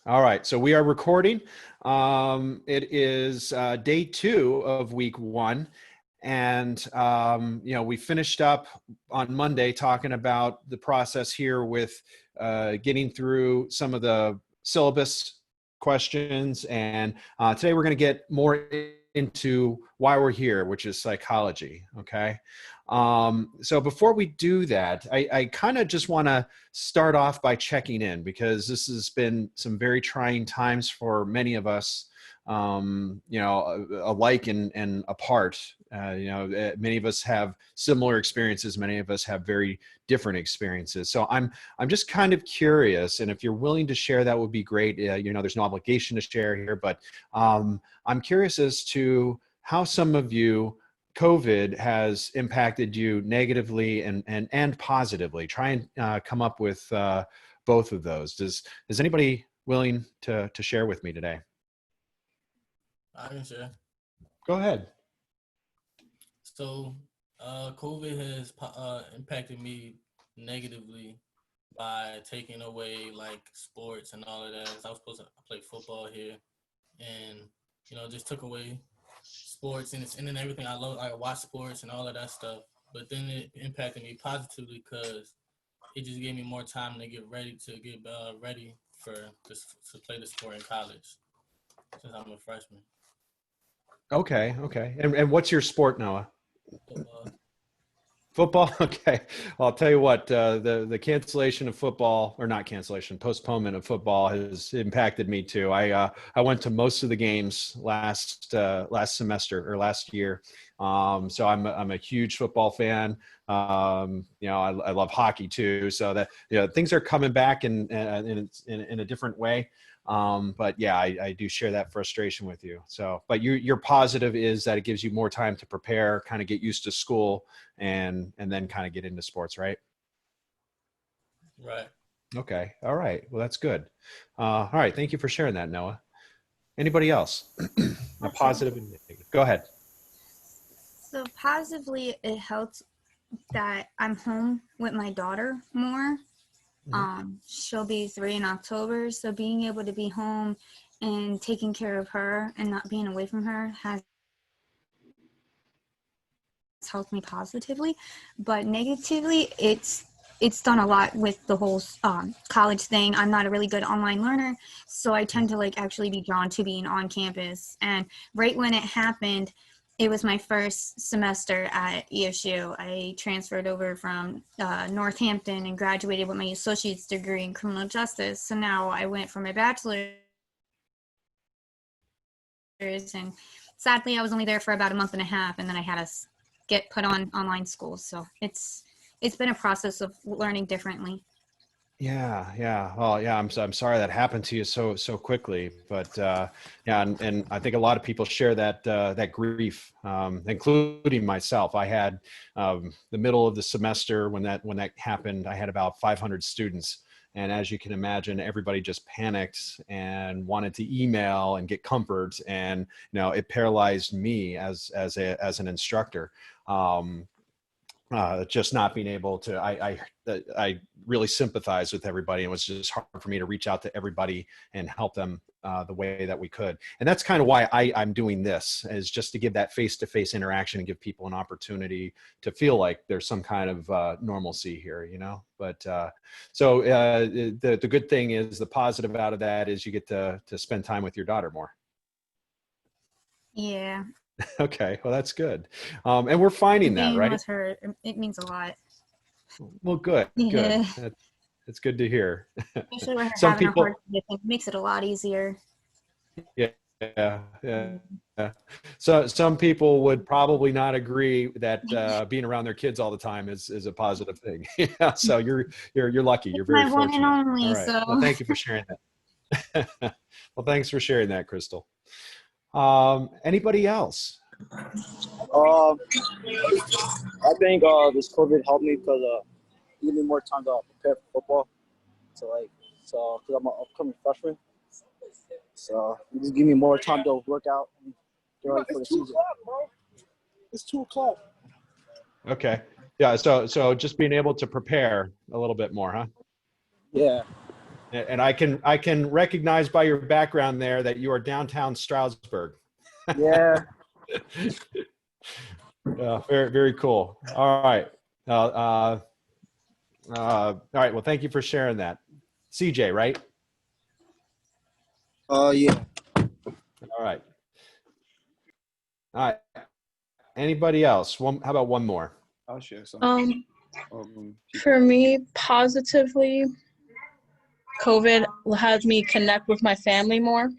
All right, so we are recording. It is day 2 of week 1. And, we finished up on Monday talking about the process here with getting through some of the syllabus questions. And today we're going to get more into why we're here, which is psychology. Okay. So before we do that, I kind of just want to start off by checking in, because this has been some very trying times for many of us, alike and apart. Many of us have similar experiences. Many of us have very different experiences. So I'm just kind of curious, and if you're willing to share, that would be great. There's no obligation to share here, but I'm curious as to how some of you COVID has impacted you negatively and positively. Try and come up with both of those. Is anybody willing to share with me today? I can share. Go ahead. So, COVID has impacted me negatively by taking away like sports and all of that. I was supposed to play football here, and just took away sports and then everything I love. I watch sports and all of that stuff. But then it impacted me positively because it just gave me more time to get ready for to play the sport in college, since I'm a freshman. Okay. And what's your sport, Noah? Football. Okay. Well, I'll tell you what, the cancellation of football, or not cancellation, postponement of football has impacted me too. I went to most of the games last semester or last year. So I'm a huge football fan. I love hockey too. So that, things are coming back in a different way. But yeah, I do share that frustration with you. So, but your positive is that it gives you more time to prepare, kind of get used to school, and then kind of get into sports, right? Right. Okay. All right. Well, that's good. All right. Thank you for sharing that, Noah. Anybody else? A positive and negative. Go ahead. So positively, it helps that I'm home with my daughter more. She'll be 3 in October, so being able to be home and taking care of her and not being away from her has helped me positively. But negatively, it's done a lot with the whole college thing. I'm not a really good online learner, so I tend to actually be drawn to being on campus. And right when it happened, it was my first semester at ESU. I transferred over from Northampton and graduated with my associate's degree in criminal justice. So now I went for my bachelor's, and sadly I was only there for about a month and a half, and then I had to get put on online school. So it's been a process of learning differently. Yeah. Well, yeah, I'm sorry that happened to you so quickly, but yeah, and I think a lot of people share that grief, including myself. I had the middle of the semester when that happened. I had about 500 students, and as you can imagine, everybody just panicked and wanted to email and get comfort, and it paralyzed me as an instructor. Just not being able to, I really sympathize with everybody. It was just hard for me to reach out to everybody and help them the way that we could. And that's kind of why I'm doing this, is just to give that face-to-face interaction and give people an opportunity to feel like there's some kind of normalcy here, But so the good thing is, the positive out of that is you get to spend time with your daughter more. Yeah. Okay, well, that's good. And we're finding that, right? With her, it means a lot. Well, good. Yeah. That's good to hear. Especially when Some having people, a hard time, it makes it a lot easier. yeah. So some people would probably not agree that being around their kids all the time is a positive thing. Yeah. So you're lucky. You're very my fortunate. one and only. All right. So. Well, thank you for sharing that. Well, thanks for sharing that, Crystal. Anybody else? I think this COVID helped me because it gave me more time to prepare for football. So because I'm an upcoming freshman, so it just gave me more time to work out and get ready for the season. It's 2:00. Okay. Yeah. So just being able to prepare a little bit more, huh? Yeah. And I can recognize by your background there that you are downtown Stroudsburg. Yeah. Very, very cool. All right. All right. Well, thank you for sharing that. CJ, right? Yeah. All right. All right. Anybody else? How about one more? I'll share some. For me, positively, COVID had me connect with my family more.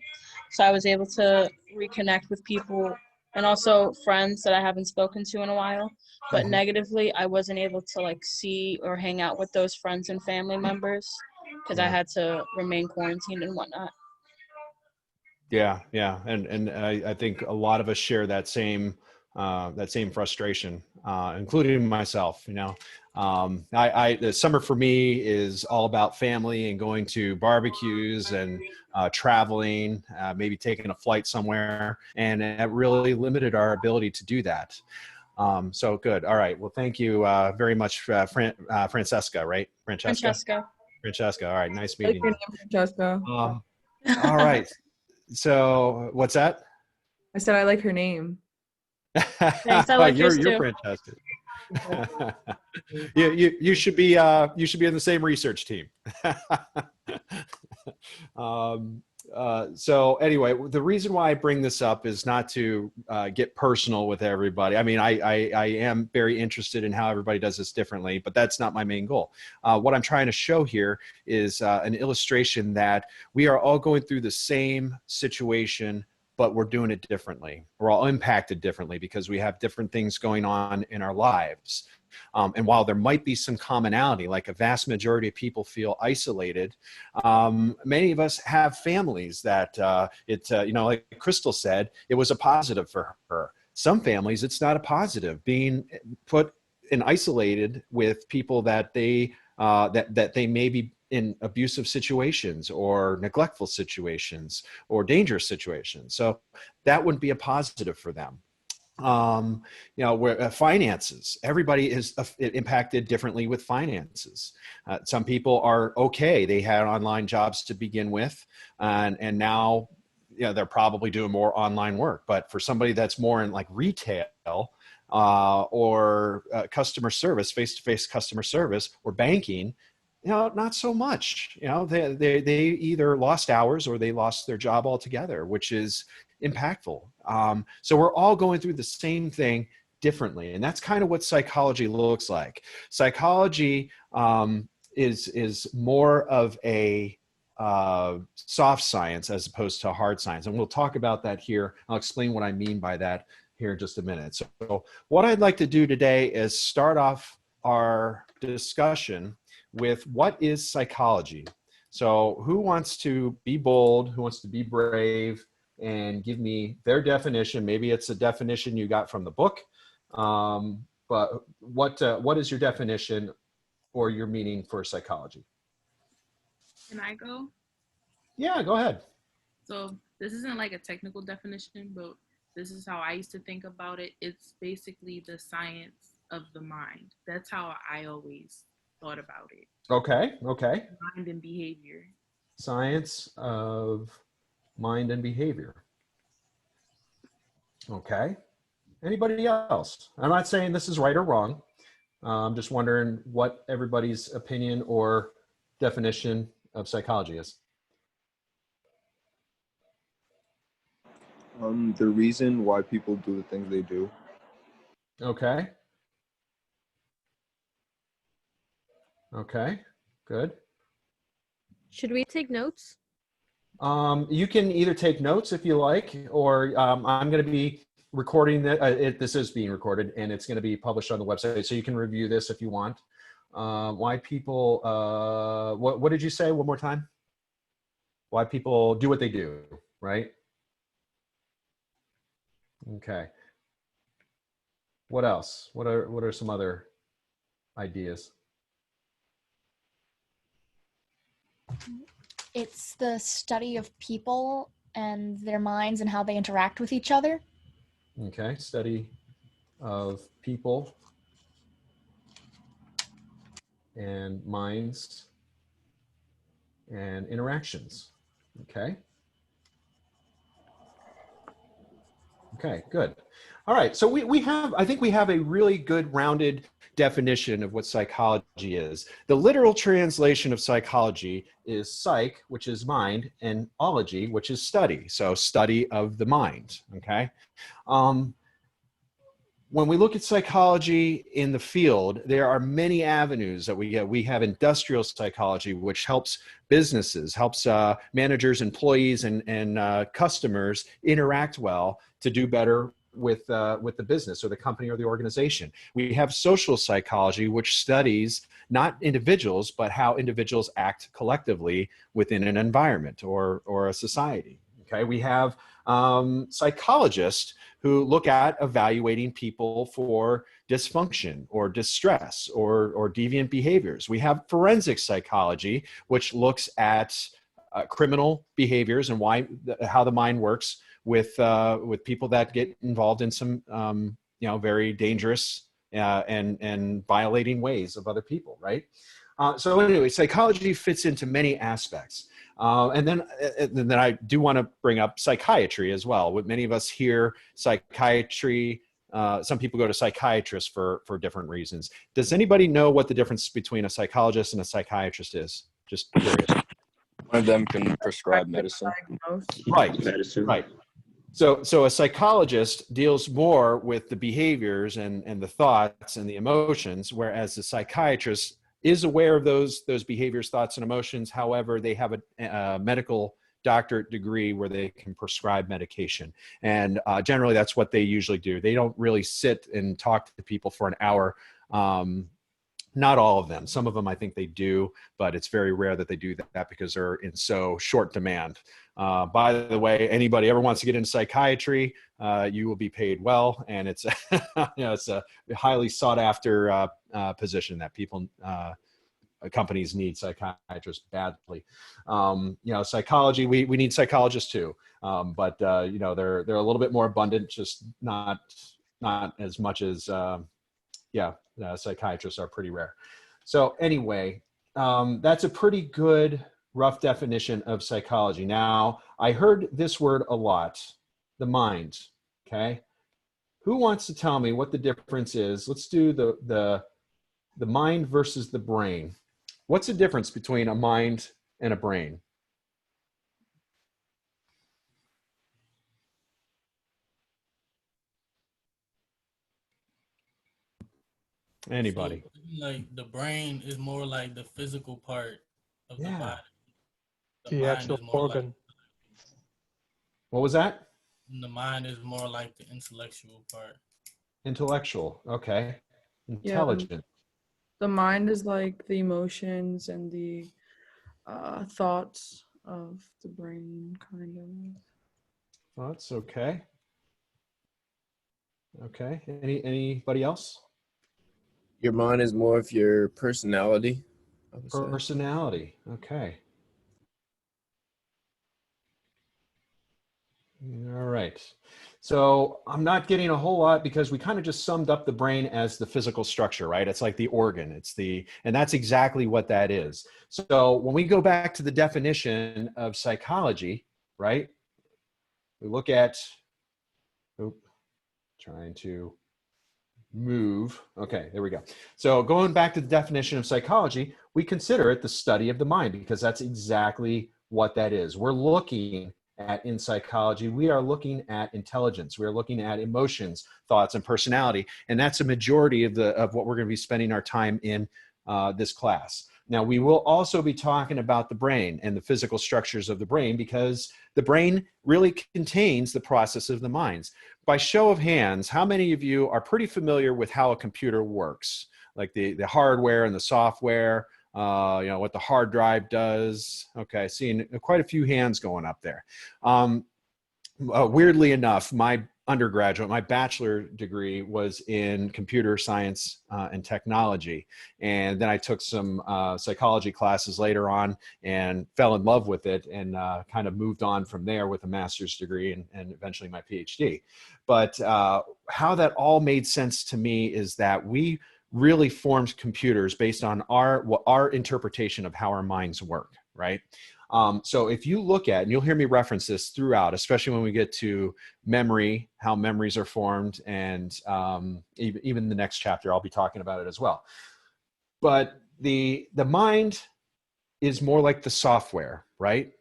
So I was able to reconnect with people and also friends that I haven't spoken to in a while. But negatively, I wasn't able to like see or hang out with those friends and family members because I had to remain quarantined and whatnot. Yeah, and I think a lot of us share that same frustration, including myself. You know, the summer for me is all about family and going to barbecues and traveling, maybe taking a flight somewhere, and it really limited our ability to do that. So good. All right. Well, thank you very much, Francesca. Right, Francesca. All right. Nice meeting you, Francesca. all right. So what's that? I said I like her name. Thanks, I like yours you're too. fantastic. you should be in the same research team. So anyway, the reason why I bring this up is not to get personal with everybody. I mean, I am very interested in how everybody does this differently, but that's not my main goal. What I'm trying to show here is an illustration that we are all going through the same situation, but we're doing it differently. We're all impacted differently because we have different things going on in our lives. And while there might be some commonality, like a vast majority of people feel isolated, many of us have families that like Crystal said, it was a positive for her. Some families, it's not a positive, being put and isolated with people that they may be in abusive situations or neglectful situations or dangerous situations. So that wouldn't be a positive for them. Where finances, everybody is impacted differently with finances. Some people are okay. They had online jobs to begin with, and now, they're probably doing more online work. But for somebody that's more in like retail or customer service, face-to-face customer service or banking, not so much. They either lost hours or they lost their job altogether, which is impactful. So we're all going through the same thing differently. And that's kind of what psychology looks like. Psychology is more of a soft science as opposed to hard science. And we'll talk about that here. I'll explain what I mean by that here in just a minute. So what I'd like to do today is start off our discussion with what is psychology. So who wants to be bold, who wants to be brave, and give me their definition? Maybe it's a definition you got from the book, but what is your definition or your meaning for psychology? Can I go? Yeah, go ahead. So this isn't like a technical definition, but this is how I used to think about it. It's basically the science of the mind. That's how I always thought about it. Okay. Mind and behavior. Science of mind and behavior. Okay. Anybody else? I'm not saying this is right or wrong. I'm just wondering what everybody's opinion or definition of psychology is. The reason why people do the things they do. Okay. Okay, good. Should we take notes? You can either take notes if you like, or I'm going to be recording that. This is being recorded and it's going to be published on the website, so you can review this if you want. Why people, what did you say one more time? Why people do what they do, right? Okay. What else? What are some other ideas? It's the study of people and their minds and how they interact with each other. Okay, study of people and minds and interactions. Okay. Okay, good. All right, so I think we have a really good rounded definition of what psychology is. The literal translation of psychology is psych, which is mind, and ology, which is study. So study of the mind, okay? When we look at psychology in the field, there are many avenues that we get. We have industrial psychology, which helps businesses, helps managers, employees, and customers interact well to do better with the business or the company or the organization. We have social psychology, which studies not individuals, but how individuals act collectively within an environment or a society. Okay, we have psychologists who look at evaluating people for dysfunction or distress or deviant behaviors. We have forensic psychology, which looks at criminal behaviors and how the mind works with people that get involved in some very dangerous and violating ways of other people, right? So anyway, psychology fits into many aspects. And then I do want to bring up psychiatry as well. With many of us hear psychiatry, some people go to psychiatrists for different reasons. Does anybody know what the difference between a psychologist and a psychiatrist is? Just curious. One of them can prescribe medicine. Right. Right. So a psychologist deals more with the behaviors and the thoughts and the emotions, whereas the psychiatrist is aware of those behaviors, thoughts, and emotions. However, they have a medical doctorate degree where they can prescribe medication. And generally, that's what they usually do. They don't really sit and talk to people for an hour. Not all of them. Some of them, I think they do, but it's very rare that they do that because they're in so short demand. By the way, anybody ever wants to get into psychiatry, you will be paid well, and it's it's a highly sought after position that companies need psychiatrists badly. Psychology, we need psychologists too, but they're a little bit more abundant, just not as much as psychiatrists are pretty rare. So anyway, that's a pretty good rough definition of psychology. Now, I heard this word a lot, the mind, okay? Who wants to tell me what the difference is? Let's do the mind versus the brain. What's the difference between a mind and a brain? Anybody? So, like the brain is more like the physical part of the body. The actual organ. What was that? The mind is more like the intellectual part. Intellectual, okay. Intelligent. The mind is like the emotions and the thoughts of the brain, kind of. Thoughts, okay. Okay. Anybody else? Your mind is more of your personality. Personality, okay. All right. So I'm not getting a whole lot because we kind of just summed up the brain as the physical structure, right? It's like the organ. And that's exactly what that is. So when we go back to the definition of psychology, right? We look at, trying to move. Okay, there we go. So going back to the definition of psychology, we consider it the study of the mind because that's exactly what that is. We're looking at, in psychology, we are looking at intelligence. We are looking at emotions, thoughts, and personality. And that's a majority of what we're going to be spending our time in this class. Now, we will also be talking about the brain and the physical structures of the brain because the brain really contains the process of the minds. By show of hands, how many of you are pretty familiar with how a computer works? Like the hardware and the software, what the hard drive does. Okay, seeing quite a few hands going up there. Weirdly enough, my bachelor degree was in computer science and technology. And then I took some psychology classes later on and fell in love with it and kind of moved on from there with a master's degree and eventually my PhD. But how that all made sense to me is that we really formed computers based on our interpretation of how our minds work. right? So if you look at, and you'll hear me reference this throughout, especially when we get to memory, how memories are formed, and even the next chapter, I'll be talking about it as well. But the mind is more like the software, right?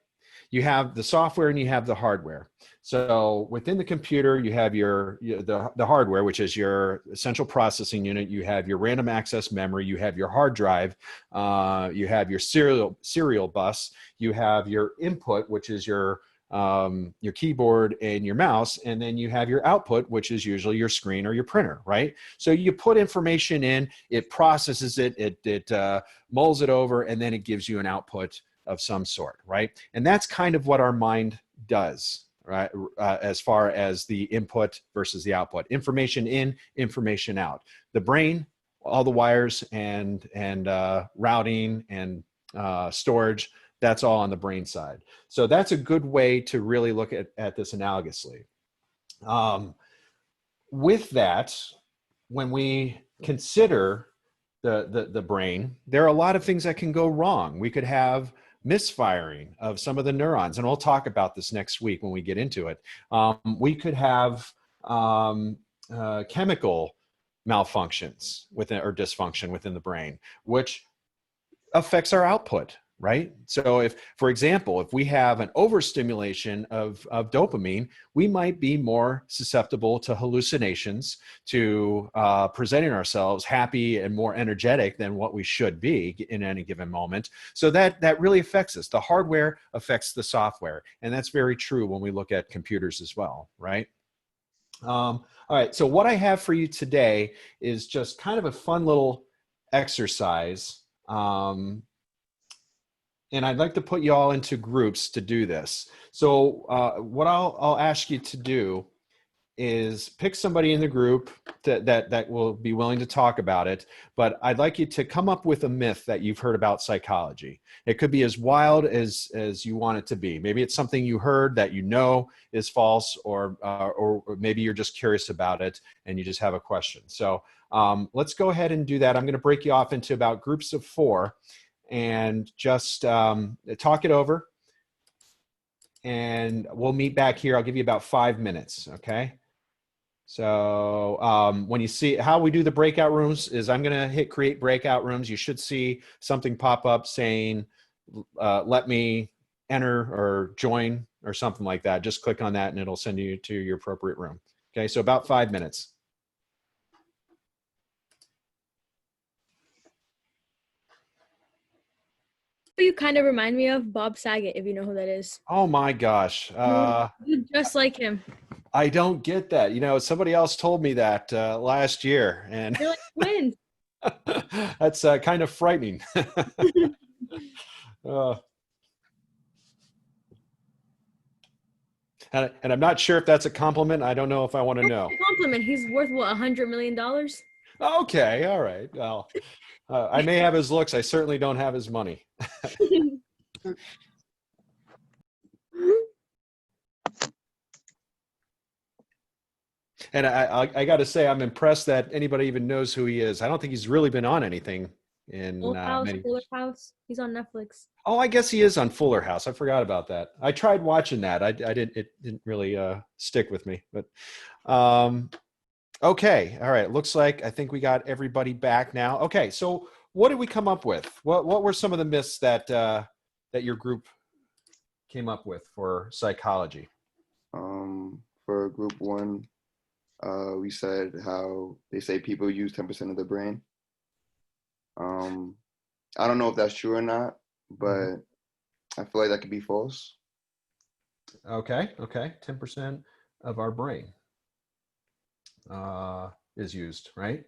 You have the software and you have the hardware. So within the computer, you have the hardware, which is your central processing unit. You have your random access memory. You have your hard drive. You have your serial bus. You have your input, which is your keyboard and your mouse, and then you have your output, which is usually your screen or your printer, right? So you put information in, it processes it, it mulls it over, and then it gives you an output of some sort, right? And that's kind of what our mind does, right? As far as the input versus the output. Information in, information out. The brain, all the wires and routing and storage, that's all on the brain side. So that's a good way to really look at this analogously. With that, when we consider the brain, there are a lot of things that can go wrong. We could have misfiring of some of the neurons, and we'll talk about this next week when we get into it. We could have chemical malfunctions or dysfunction within the brain, which affects our output, right? So if, for example, if we have an overstimulation of dopamine, we might be more susceptible to hallucinations, to presenting ourselves happy and more energetic than what we should be in any given moment. So that really affects us. The hardware affects the software. And that's very true when we look at computers as well, right? All right, so what I have for you today is just kind of a fun little exercise. And I'd like to put you all into groups to do this. So what I'll ask you to do is pick somebody in the group that will be willing to talk about it. But I'd like you to come up with a myth that you've heard about psychology. It could be as wild as you want it to be. Maybe it's something you heard that you know is false, or maybe you're just curious about it and you just have a question. So let's go ahead and do that. I'm going to break you off into about groups of 4. And just talk it over, and we'll meet back here. I'll give you about 5 minutes, okay? So when you see how we do the breakout rooms is I'm going to hit create breakout rooms. You should see something pop up saying, let me enter or join or something like that. Just click on that and it'll send you to your appropriate room. Okay, so about 5 minutes. You kind of remind me of Bob Saget, if you know who that is. Oh my gosh. You're just like him. I don't get that. You know, somebody else told me that last year, and you're like twins. That's kind of frightening. And I'm not sure if that's a compliment. I don't know if I want to know. It's a compliment. He's worth what, $100 million? Okay, all right. Well, I may have his looks. I certainly don't have his money. And I got to say, I'm impressed that anybody even knows who he is. I don't think he's really been on anything in Fuller House. He's on Netflix. Oh, I guess he is on Fuller House. I forgot about that. I tried watching that. It didn't really stick with me. But okay, all right. Looks like I think we got everybody back now. Okay, so what did we come up with? What were some of the myths that that your group came up with for psychology? For group 1, we said how they say people use 10% of their brain. I don't know if that's true or not, but I feel like that could be false. Okay. 10% of our brain is used, right?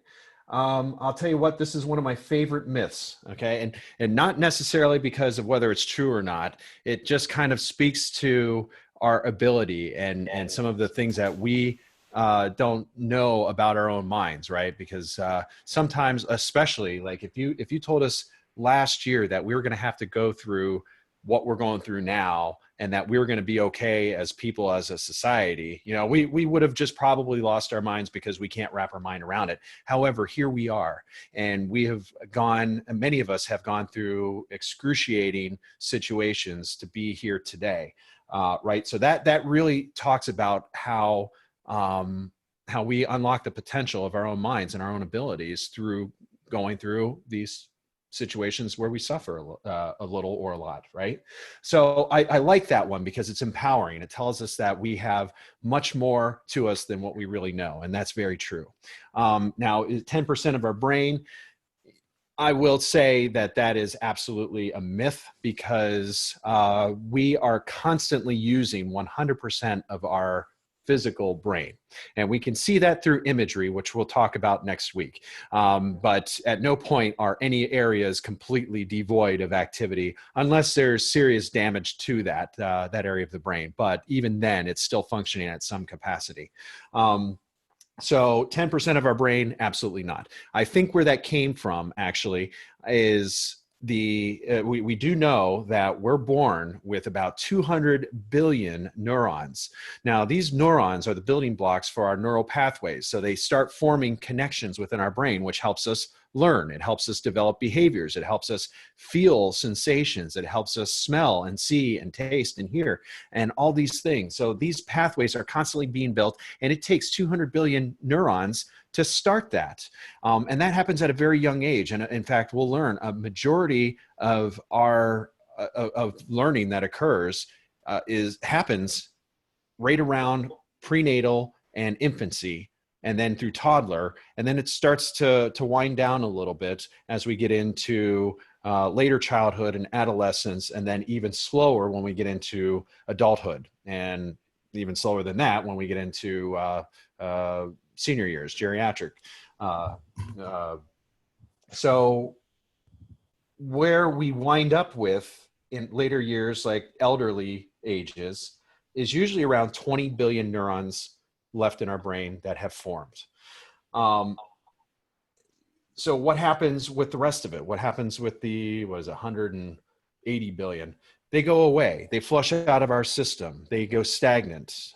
I'll tell you what, this is one of my favorite myths, okay? And not necessarily because of whether it's true or not. It just kind of speaks to our ability and some of the things that we don't know about our own minds, right? Because sometimes, especially like if you told us last year that we were going to have to go through what we're going through now, and that we were going to be okay as people, as a society, you know, we would have just probably lost our minds because we can't wrap our mind around it. However, here we are, and many of us have gone through excruciating situations to be here today, right? So that really talks about how we unlock the potential of our own minds and our own abilities through going through these situations where we suffer a little or a lot, right? So I like that one because it's empowering. It tells us that we have much more to us than what we really know, and that's very true. Now, 10% of our brain, I will say that is absolutely a myth, because we are constantly using 100% of our physical brain. And we can see that through imagery, which we'll talk about next week. But at no point are any areas completely devoid of activity, unless there's serious damage to that area of the brain. But even then, it's still functioning at some capacity. So 10% of our brain, absolutely not. I think where that came from actually is we do know that we're born with about 200 billion neurons. Now, these neurons are the building blocks for our neural pathways. So they start forming connections within our brain, which helps us learn. It helps us develop behaviors. It helps us feel sensations. It helps us smell and see and taste and hear and all these things. So these pathways are constantly being built, and it takes 200 billion neurons to start that. And that happens at a very young age. And in fact, we'll learn a majority of our of learning that occurs happens right around prenatal and infancy, and then through toddler, and then it starts to wind down a little bit as we get into later childhood and adolescence, and then even slower when we get into adulthood, and even slower than that when we get into senior years, geriatric. So where we wind up with in later years, like elderly ages, is usually around 20 billion neurons left in our brain that have formed. So what happens with the rest of it? What happens with the, 180 billion? They go away. They flush out of our system. They go stagnant.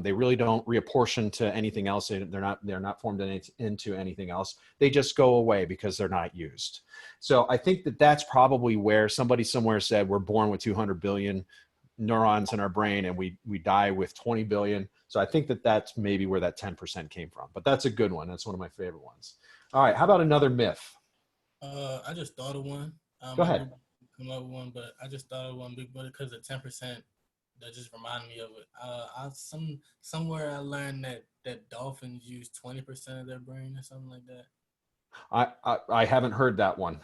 They really don't reapportion to anything else. They're not formed into anything else. They just go away because they're not used. So I think that's probably where somebody somewhere said we're born with 200 billion neurons in our brain and we die with 20 billion. So I think that's maybe where that 10% came from. But that's a good one. That's one of my favorite ones. All right. How about another myth? I just thought of one. Go ahead. Come up with one, but I just thought of one big brother because of 10%. That just reminded me of it. Somewhere I learned that dolphins use 20% of their brain or something like that. I haven't heard that one,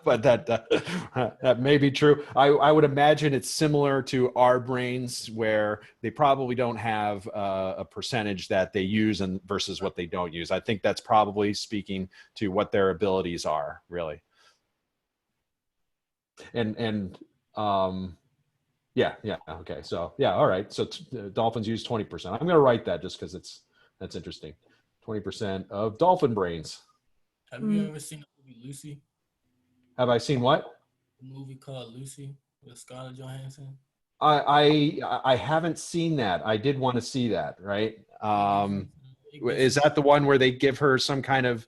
but that may be true. I would imagine it's similar to our brains, where they probably don't have a percentage that they use and versus what they don't use. I think that's probably speaking to what their abilities are, really. And yeah, okay. So yeah, all right. So dolphins use 20%. I'm going to write that just because that's interesting. 20% of dolphin brains. Have you ever seen the movie Lucy? Have I seen what? A movie called Lucy with Scarlett Johansson. I haven't seen that. I did want to see that. Right? Is that the one where they give her some kind of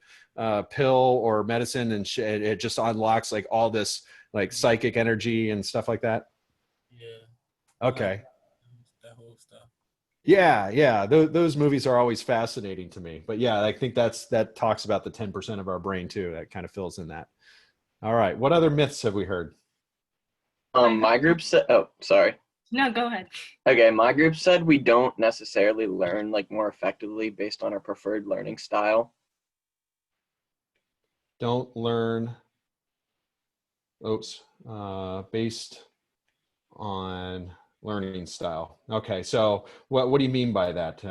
pill or medicine and it just unlocks like all this like psychic energy and stuff like that? Yeah. Okay. That whole stuff. Yeah. Those movies are always fascinating to me. But yeah, I think that talks about the 10% of our brain too. That kind of fills in that. All right. What other myths have we heard? My group said, oh, sorry. No, go ahead. Okay, my group said we don't necessarily learn like more effectively based on our preferred learning style. Don't learn, based on learning style. Okay, so what do you mean by that?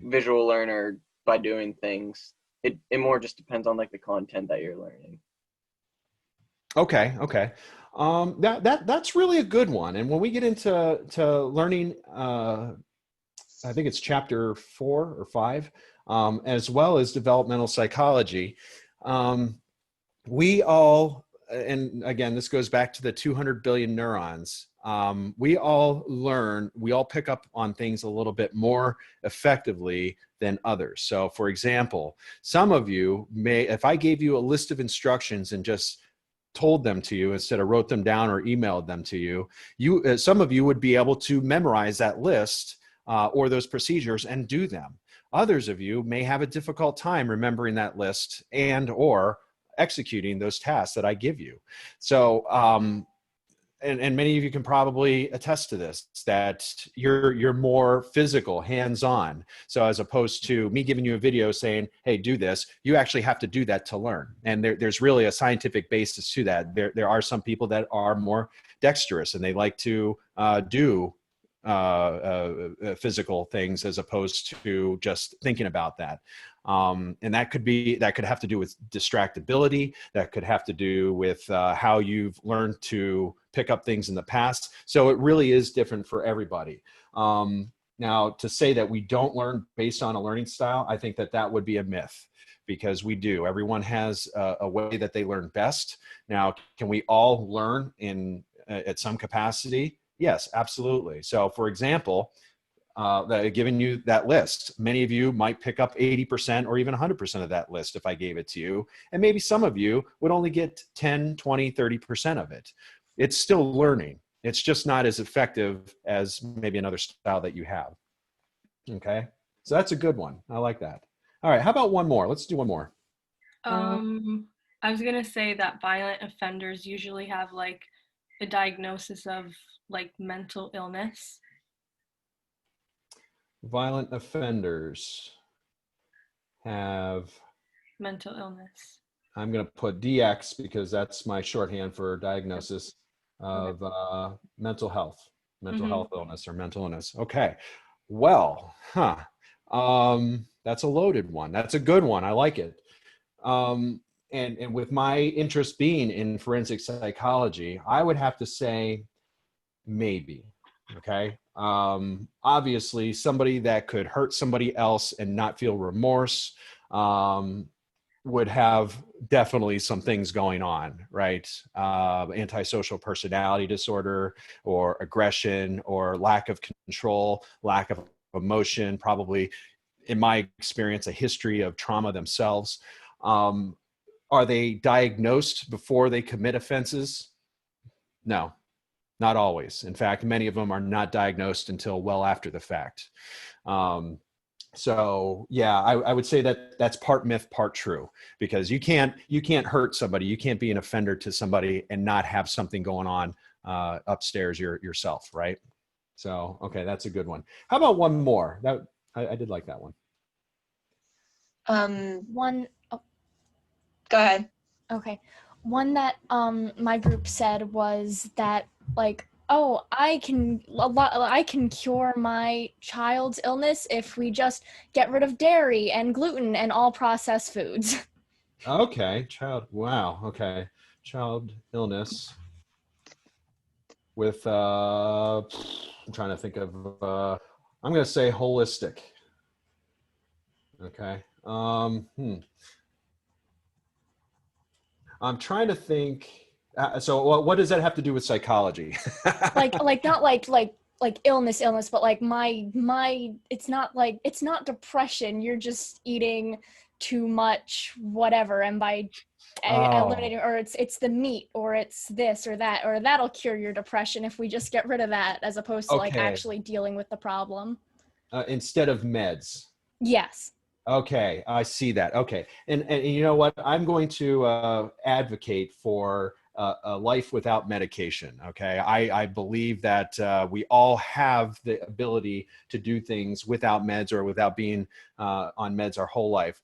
Visual learner by doing things. It more just depends on like the content that you're learning. Okay. That's really a good one. And when we get into learning, I think it's chapter 4 or 5, as well as developmental psychology, we all and again, this goes back to the 200 billion neurons. We all pick up on things a little bit more effectively than others. So for example, some of you may, if I gave you a list of instructions and just told them to you instead of wrote them down or emailed them to you, some of you would be able to memorize that list or those procedures and do them. Others of you may have a difficult time remembering that list and or executing those tasks that I give you. So, and many of you can probably attest to this, that you're more physical, hands-on. So as opposed to me giving you a video saying, hey, do this, you actually have to do that to learn. And there's really a scientific basis to that. There are some people that are more dexterous and they like to do physical things as opposed to just thinking about that. And that could have to do with distractibility. That could have to do with how you've learned to pick up things in the past. So it really is different for everybody. Now, to say that we don't learn based on a learning style, I think that would be a myth, because we do. Everyone has a way that they learn best. Now, can we all learn at some capacity? Yes, absolutely. So for example, giving you that list, many of you might pick up 80% or even 100% of that list if I gave it to you. And maybe some of you would only get 10, 20, 30% of it. It's still learning. It's just not as effective as maybe another style that you have. Okay. So that's a good one. I like that. All right. How about one more? Let's do one more. I was going to say that violent offenders usually have like a diagnosis of like mental illness. Violent offenders have mental illness. I'm going to put DX because that's my shorthand for diagnosis of mental health illness or mental illness. Okay. Well, that's a loaded one. That's a good one. I like it. And with my interest being in forensic psychology, I would have to say maybe. Okay. Obviously somebody that could hurt somebody else and not feel remorse, would have definitely some things going on, right? Antisocial personality disorder or aggression or lack of control, lack of emotion, probably in my experience, a history of trauma themselves. Are they diagnosed before they commit offenses? No. Not always. In fact, many of them are not diagnosed until well after the fact. So yeah, I would say that that's part myth, part true, because you can't hurt somebody. You can't be an offender to somebody and not have something going on upstairs yourself, right? So, okay, that's a good one. How about one more? I did like that one. Go ahead. Okay. One that my group said was that like, oh, I can cure my child's illness if we just get rid of dairy and gluten and all processed foods. Okay, wow, okay. Child illness with, I'm trying to think of, I'm going to say holistic. Okay. I'm trying to think. So what does that have to do with psychology? like not like illness, but like it's not depression. You're just eating too much whatever, and by eliminating, or it's the meat, or it's this or that, or that'll cure your depression if we just get rid of that, as opposed to like actually dealing with the problem. Instead of meds. Yes. Okay, I see that. Okay, and you know what? I'm going to advocate for a life without medication. Okay, I believe that we all have the ability to do things without meds or without being on meds our whole life,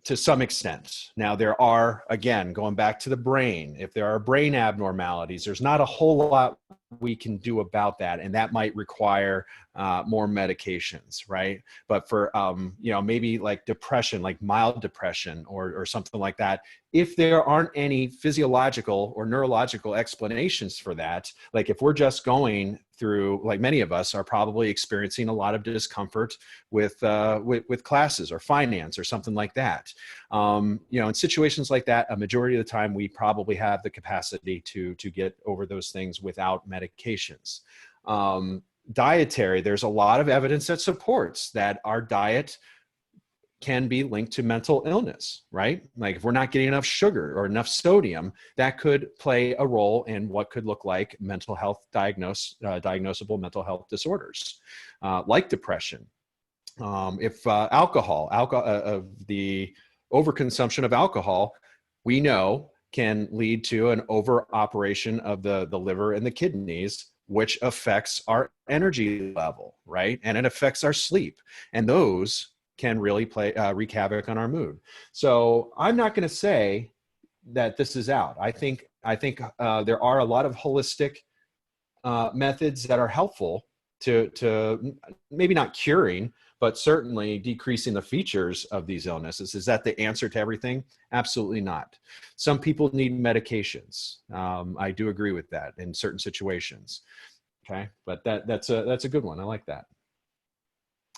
to some extent. Now, there are, again, going back to the brain, if there are brain abnormalities, there's not a whole lot we can do about that, and that might require more medications, right? But for maybe like depression, like mild depression or something like that, if there aren't any physiological or neurological explanations for that, like if we're just going through, like many of us are probably experiencing a lot of discomfort with classes or finance or something like that, in situations like that, a majority of the time we probably have the capacity to get over those things without medications. Dietary, there's a lot of evidence that supports that our diet can be linked to mental illness, right? Like if we're not getting enough sugar or enough sodium, that could play a role in what could look like mental health diagnosable mental health disorders, like depression. If alcohol, the overconsumption of alcohol, we know can lead to an over-operation of the liver and the kidneys, which affects our energy level, right? And it affects our sleep. And those can really wreak havoc on our mood. So I'm not going to say that this is out. I think there are a lot of holistic methods that are helpful to maybe not curing, but certainly decreasing the features of these illnesses. Is that the answer to everything? Absolutely not. Some people need medications. I do agree with that in certain situations. Okay, but that's a good one. I like that.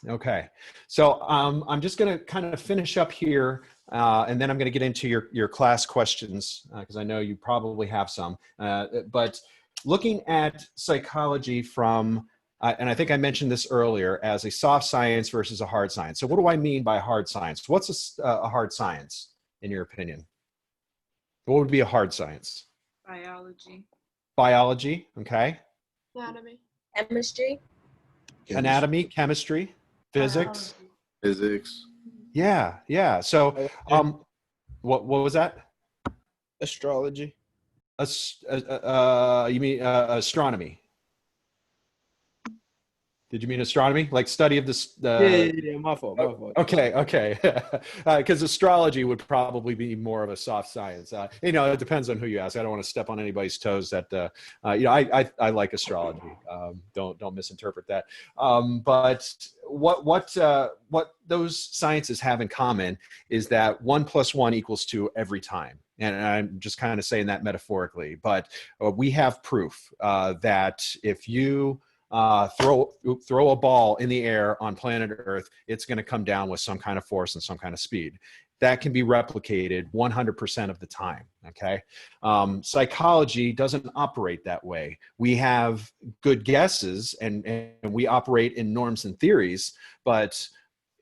Okay, so I'm just going to kind of finish up here, and then I'm going to get into your class questions because I know you probably have some. But looking at psychology from, and I think I mentioned this earlier, as a soft science versus a hard science. So what do I mean by hard science? What's a hard science, in your opinion? What would be a hard science? Biology. Biology, okay. Anatomy. Chemistry. Anatomy, chemistry, physics. Physics. Yeah. So, what was that? Astrology. You mean astronomy? Did you mean astronomy? Like study of this? Yeah, my fault. Okay. Because astrology would probably be more of a soft science. It depends on who you ask. I don't want to step on anybody's toes. That I like astrology. Don't misinterpret that. But what those sciences have in common is that 1 + 1 = 2 every time. And I'm just kind of saying that metaphorically. But we have proof that if you throw a ball in the air on planet Earth, it's going to come down with some kind of force and some kind of speed. That can be replicated 100% of the time, okay? Psychology doesn't operate that way. We have good guesses and we operate in norms and theories, but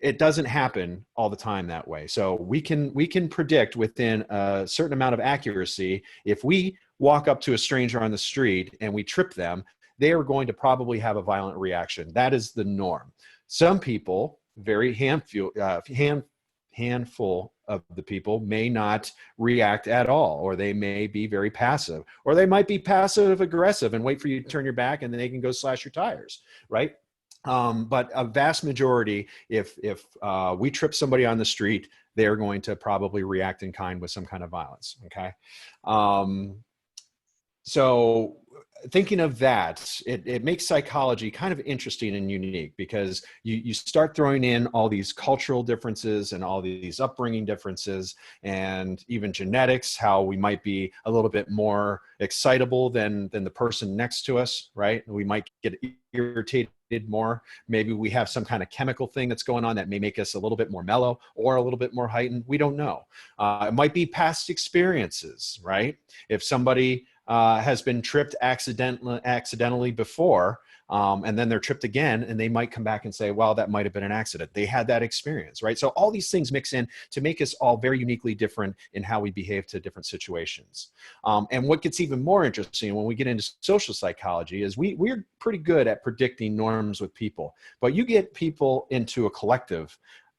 it doesn't happen all the time that way. So we can predict within a certain amount of accuracy. If we walk up to a stranger on the street and we trip them, they are going to probably have a violent reaction. That is the norm. Some people, very handful of the people, may not react at all, or they may be very passive, or they might be passive aggressive and wait for you to turn your back and then they can go slash your tires, right? But a vast majority, if we trip somebody on the street, they're going to probably react in kind with some kind of violence, okay? So thinking of that, it makes psychology kind of interesting and unique because you start throwing in all these cultural differences and all these upbringing differences and even genetics, how we might be a little bit more excitable than the person next to us, right? We might get irritated more. Maybe we have some kind of chemical thing that's going on that may make us a little bit more mellow or a little bit more heightened. We don't know. It might be past experiences, right? If somebody has been tripped accidentally before, and then they're tripped again, and they might come back and say, well, that might have been an accident. They had that experience, right? So all these things mix in to make us all very uniquely different in how we behave to different situations. And what gets even more interesting when we get into social psychology is we're pretty good at predicting norms with people, but you get people into a collective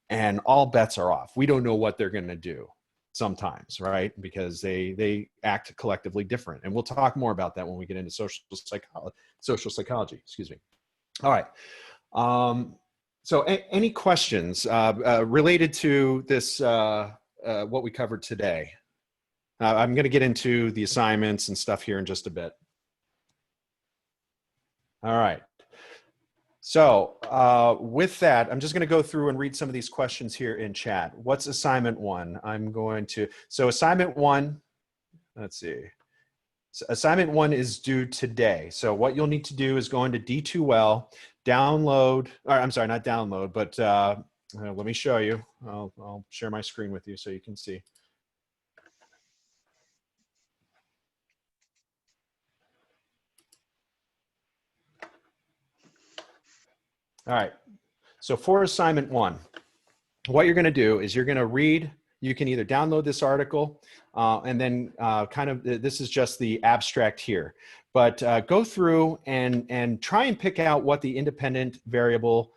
and all bets are off. We don't know what they're going to do sometimes, right? Because they act collectively different. And we'll talk more about that when we get into social psychology, excuse me. All right. So any questions related to this, what we covered today? I'm going to get into the assignments and stuff here in just a bit. All right. So with that, I'm just going to go through and read some of these questions here in chat. What's assignment 1? So assignment 1, let's see. So assignment 1 is due today. So what you'll need to do is go into D2L, download, or I'm sorry, not download, but let me show you. I'll share my screen with you so you can see. All right. So for assignment 1, what you're going to do is you're going to read. You can either download this article and then this is just the abstract here, but go through and try and pick out what the independent variable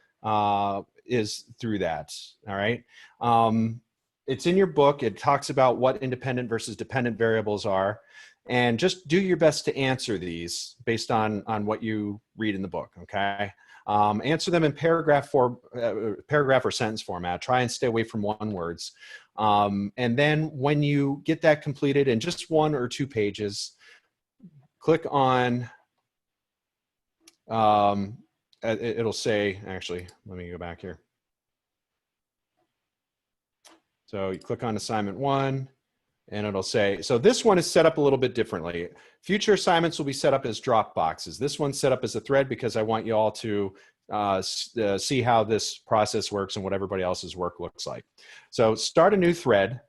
is through that. All right. It's in your book. It talks about what independent versus dependent variables are, and just do your best to answer these based on what you read in the book. Okay. Answer them in paragraph or sentence format. Try and stay away from one words. And then when you get that completed in just 1 or 2 pages, click on, it'll say, actually, let me go back here. So you click on assignment 1 and it'll say, so this one is set up a little bit differently. Future assignments will be set up as drop boxes. This one's set up as a thread because I want you all to see how this process works and what everybody else's work looks like. So start a new thread.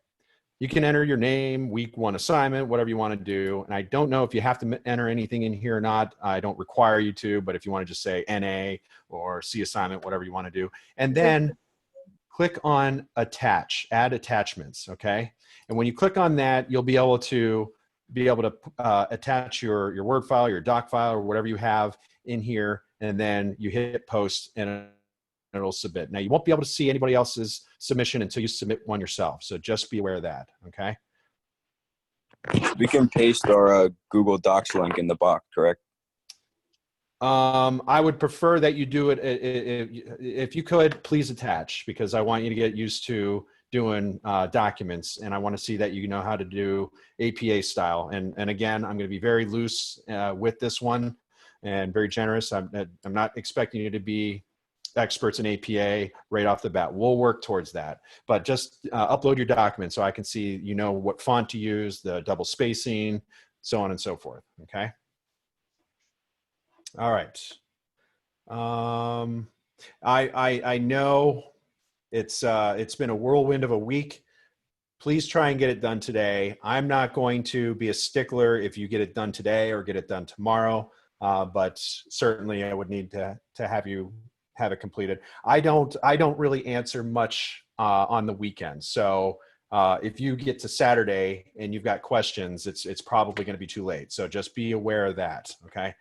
You can enter your name, week 1 assignment, whatever you want to do. And I don't know if you have to enter anything in here or not. I don't require you to, but if you want to just say NA or C assignment, whatever you want to do. And then click on attach, add attachments, okay? And when you click on that, you'll be able to attach your Word file, your doc file, or whatever you have in here, and then you hit post and it'll submit. Now you won't be able to see anybody else's submission until you submit one yourself. So just be aware of that, okay? We can paste our Google Docs link in the box, correct? I would prefer that you do it, if you could, please attach, because I want you to get used to doing documents, and I want to see that you know how to do APA style. And again, I'm going to be very loose with this one and very generous. I'm not expecting you to be experts in APA right off the bat. We'll work towards that, but just upload your document so I can see, you know, what font to use, the double spacing, so on and so forth. Okay. All right. I know it's been a whirlwind of a week. Please try and get it done today. I'm not going to be a stickler if you get it done today or get it done tomorrow, but certainly I would need to have you have it completed. I don't really answer much on the weekend. So if you get to Saturday and you've got questions, it's probably going to be too late. So just be aware of that. Okay.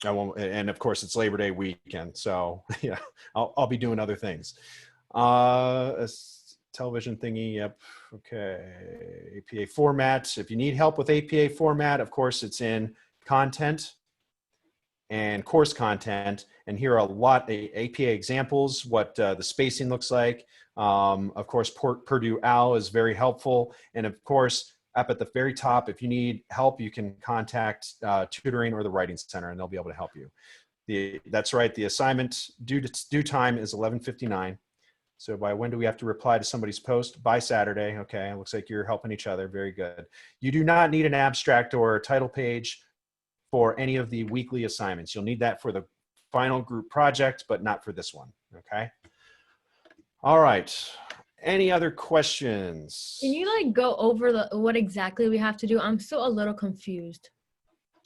I won't, and of course it's Labor Day weekend. So yeah, I'll be doing other things. A television thingy. Yep. Okay. APA format. If you need help with APA format, of course it's in content and course content. And here are a lot of APA examples, what the spacing looks like. Of course, Purdue OWL is very helpful. And of course, up at the very top, if you need help, you can contact tutoring or the Writing Center, and they'll be able to help you. That's right. The assignment due time is 11:59. So by when do we have to reply to somebody's post? By Saturday. Okay. It looks like you're helping each other. Very good. You do not need an abstract or a title page for any of the weekly assignments. You'll need that for the final group project, but not for this one. Okay. All right. Any other questions? Can you like go over what exactly we have to do? I'm still a little confused.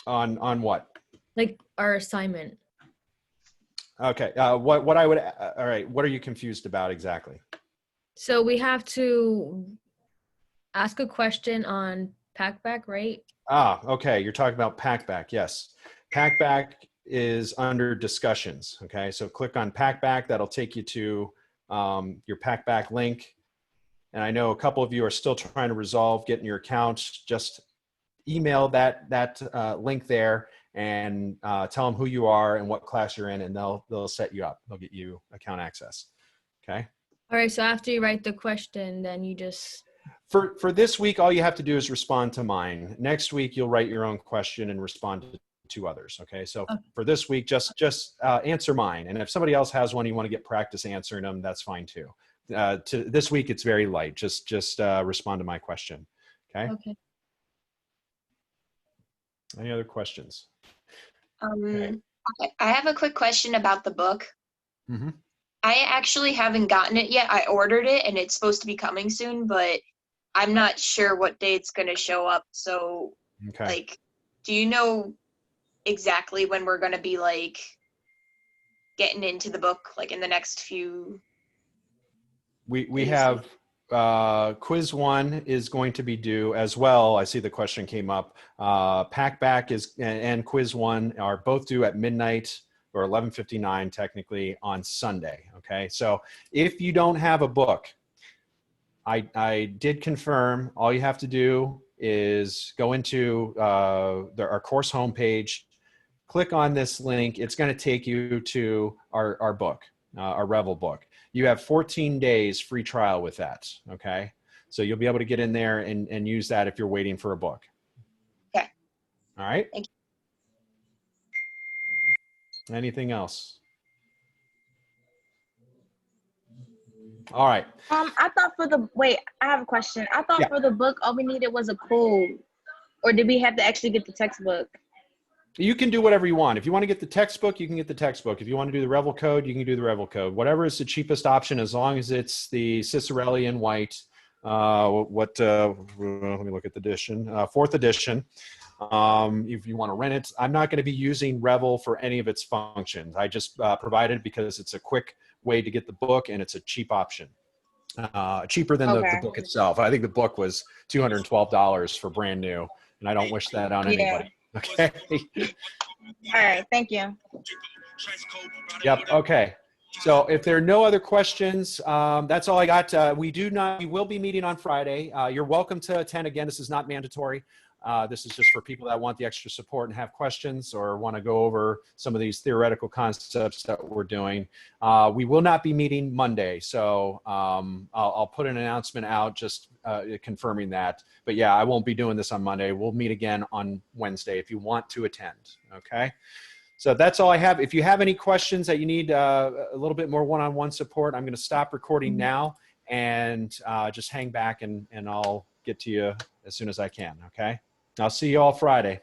On what? Like our assignment. Okay. What I would, all right. What are you confused about exactly? So we have to ask a question on Packback, right? Okay. You're talking about Packback. Yes. Packback is under discussions. Okay. So click on Packback. That'll take you to your Packback link. And I know a couple of you are still trying to resolve getting your accounts. Just email that link there and tell them who you are and what class you're in, and they'll set you up. They'll get you account access. Okay. All right. So after you write the question, then you just. For this week, all you have to do is respond to mine. Next week, you'll write your own question and respond two others. Okay. So Okay. for this week, just answer mine. And if somebody else has one, you want to get practice answering them, that's fine too. To this week, it's very light. Just respond to my question. Okay. Okay. Any other questions? I have a quick question about the book. Mm-hmm. I actually haven't gotten it yet. I ordered it and it's supposed to be coming soon, but I'm not sure what day it's going to show up. So, Okay. like, do you know exactly when we're going to be, like, getting into the book, like, in the next few We days? have quiz 1 is going to be due as well. I see the question came up. Pack back and quiz 1 are both due at midnight or 11:59 technically on Sunday. Okay, so if you don't have a book, I did confirm. All you have to do is go into our course homepage, click on this link. It's going to take you to our book, our Revel book. You have 14 days free trial with that. Okay, so you'll be able to get in there and use that if you're waiting for a book. Okay. All right. Thank you. Anything else? All right. I thought I have a question. I thought for the book, all we needed was a code. Or did we have to actually get the textbook? You can do whatever you want. If you want to get the textbook, you can get the textbook. If you want to do the Revel code, you can do the Revel code. Whatever is the cheapest option, as long as it's the Cicerelli in white. Let me look at the edition. 4th edition. If you want to rent it, I'm not going to be using Revel for any of its functions. I just provide it because it's a quick way to get the book and it's a cheap option. Cheaper than the book itself. I think the book was $212 for brand new, and I don't wish that on anybody. Okay. All right. Thank you. Yep. Okay. So if there are no other questions, that's all I got. We will be meeting on Friday. You're welcome to attend. Again, this is not mandatory. This is just for people that want the extra support and have questions or want to go over some of these theoretical concepts that we're doing. We will not be meeting Monday, so I'll put an announcement out just confirming that. But yeah, I won't be doing this on Monday. We'll meet again on Wednesday if you want to attend, okay? So that's all I have. If you have any questions that you need a little bit more one-on-one support, I'm going to stop recording now and just hang back and I'll get to you as soon as I can, okay? I'll see you all Friday.